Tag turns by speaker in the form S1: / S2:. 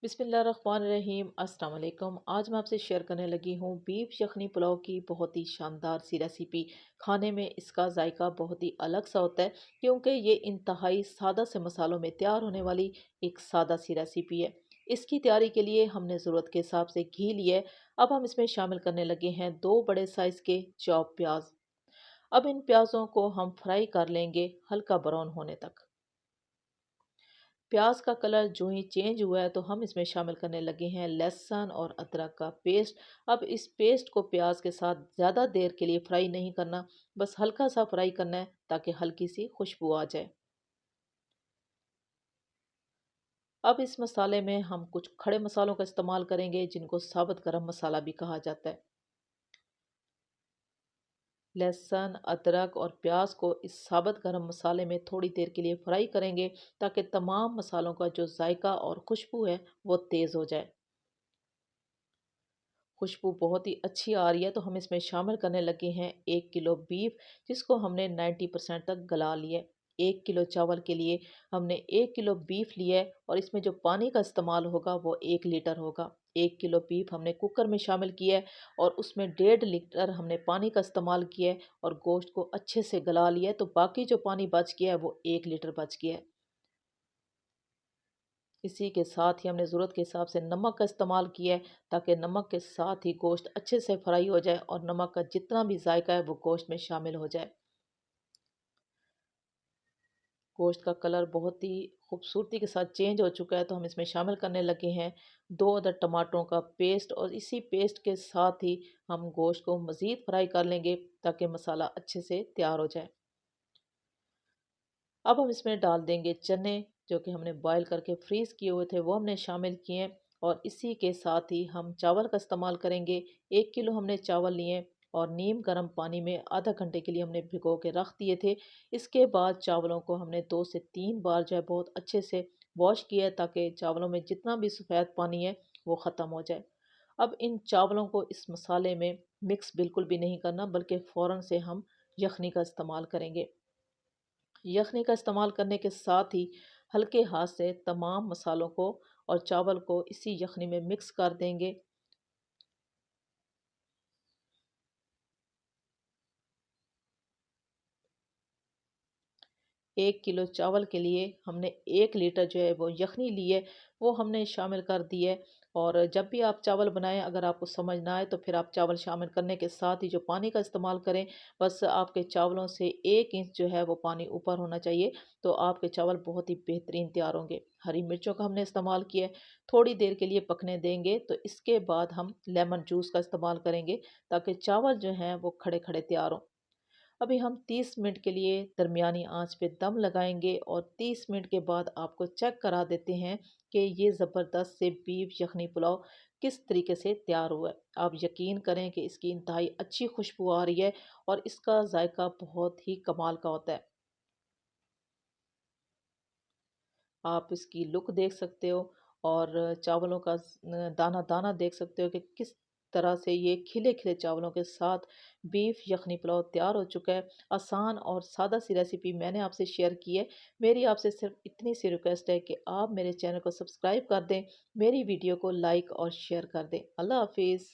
S1: बिस्मिल्लाहिर्रहमानिर्रहीम अस्सलाम वालेकुम। आज मैं आपसे शेयर करने लगी हूँ बीफ यखनी पुलाव की बहुत ही शानदार सी रेसिपी। खाने में इसका जायका बहुत ही अलग सा होता है क्योंकि ये इंतहाई सादा से मसालों में तैयार होने वाली एक सादा सी रेसिपी है। इसकी तैयारी के लिए हमने ज़रूरत के हिसाब से घी लिया है। अब हम इसमें शामिल करने लगे हैं 2 बड़े साइज़ के चॉप प्याज। अब इन प्याज़ों को हम फ्राई कर लेंगे हल्का ब्राउन होने तक। प्याज का कलर जो ही चेंज हुआ है तो हम इसमें शामिल करने लगे हैं लहसुन और अदरक का पेस्ट। अब इस पेस्ट को प्याज के साथ ज़्यादा देर के लिए फ्राई नहीं करना, बस हल्का सा फ्राई करना है ताकि हल्की सी खुशबू आ जाए। अब इस मसाले में हम कुछ खड़े मसालों का इस्तेमाल करेंगे जिनको साबुत गरम मसाला भी कहा जाता है। लहसुन, अदरक और प्याज को इस साबुत गरम मसाले में थोड़ी देर के लिए फ्राई करेंगे ताकि तमाम मसालों का जो जायका और खुशबू है वो तेज़ हो जाए। खुशबू बहुत ही अच्छी आ रही है तो हम इसमें शामिल करने लगे हैं 1 किलो बीफ, जिसको हमने 90% तक गला लिया है। 1 किलो चावल के लिए हमने 1 किलो बीफ लिया है और इसमें जो पानी का इस्तेमाल होगा वो 1 लीटर होगा। 1 किलो बीफ हमने कुकर में शामिल किया है और उसमें 1.5 लीटर हमने पानी का इस्तेमाल किया है और गोश्त को अच्छे से गला लिया है, तो बाकी जो पानी बच गया है वो 1 लीटर बच गया है। इसी के साथ ही हमने ज़रूरत के हिसाब से नमक का इस्तेमाल किया है ताकि नमक के साथ ही गोश्त अच्छे से फ्राई हो जाए और नमक का जितना भी जायका है वो गोश्त में शामिल हो जाए। गोश्त का कलर बहुत ही खूबसूरती के साथ चेंज हो चुका है तो हम इसमें शामिल करने लगे हैं 2 अदद टमाटरों का पेस्ट और इसी पेस्ट के साथ ही हम गोश्त को मज़ीद फ्राई कर लेंगे ताकि मसाला अच्छे से तैयार हो जाए। अब हम इसमें डाल देंगे चने जो कि हमने बॉईल करके फ्रीज़ किए हुए थे, वो हमने शामिल किए हैं और इसी के साथ ही हम चावल का इस्तेमाल करेंगे। 1 किलो हमने चावल लिए और नीम गर्म पानी में आधा घंटे के लिए हमने भिगो के रख दिए थे। इसके बाद चावलों को हमने 2 से 3 बार जो है बहुत अच्छे से वॉश किया है ताकि चावलों में जितना भी सफ़ेद पानी है वो ख़त्म हो जाए। अब इन चावलों को इस मसाले में मिक्स बिल्कुल भी नहीं करना, बल्कि फ़ौरन से हम यखनी का इस्तेमाल करेंगे। यखनी का इस्तेमाल करने के साथ ही हल्के हाथ से तमाम मसालों को और चावल को इसी यखनी में मिक्स कर देंगे। 1 किलो चावल के लिए हमने 1 लीटर जो है वो यखनी ली है, वो हमने शामिल कर दी है। और जब भी आप चावल बनाएं, अगर आपको समझ ना आए तो फिर आप चावल शामिल करने के साथ ही जो पानी का इस्तेमाल करें। बस आपके चावलों से 1 इंच जो है वो पानी ऊपर होना चाहिए, तो आपके चावल बहुत ही बेहतरीन तैयार होंगे। हरी मिर्चों का हमने इस्तेमाल किया है, थोड़ी देर के लिए पकने देंगे तो इसके बाद हम लेमन जूस का इस्तेमाल करेंगे ताकि चावल जो हैं वो खड़े खड़े तैयार हों। अभी हम 30 मिनट के लिए दरमियानी आंच पे दम लगाएंगे और 30 मिनट के बाद आपको चेक करा देते हैं कि ये ज़बरदस्त से बीफ यखनी पुलाव किस तरीके से तैयार हुआ है। आप यकीन करें कि इसकी इंतहाई अच्छी खुशबू आ रही है और इसका जायका बहुत ही कमाल का होता है। आप इसकी लुक देख सकते हो और चावलों का दाना दाना देख सकते हो कि किस तरह से ये खिले खिले चावलों के साथ बीफ यखनी पुलाव तैयार हो चुका है। आसान और सादा सी रेसिपी मैंने आपसे शेयर की है। मेरी आपसे सिर्फ इतनी सी रिक्वेस्ट है कि आप मेरे चैनल को सब्सक्राइब कर दें, मेरी वीडियो को लाइक और शेयर कर दें। अल्लाह हाफिज़।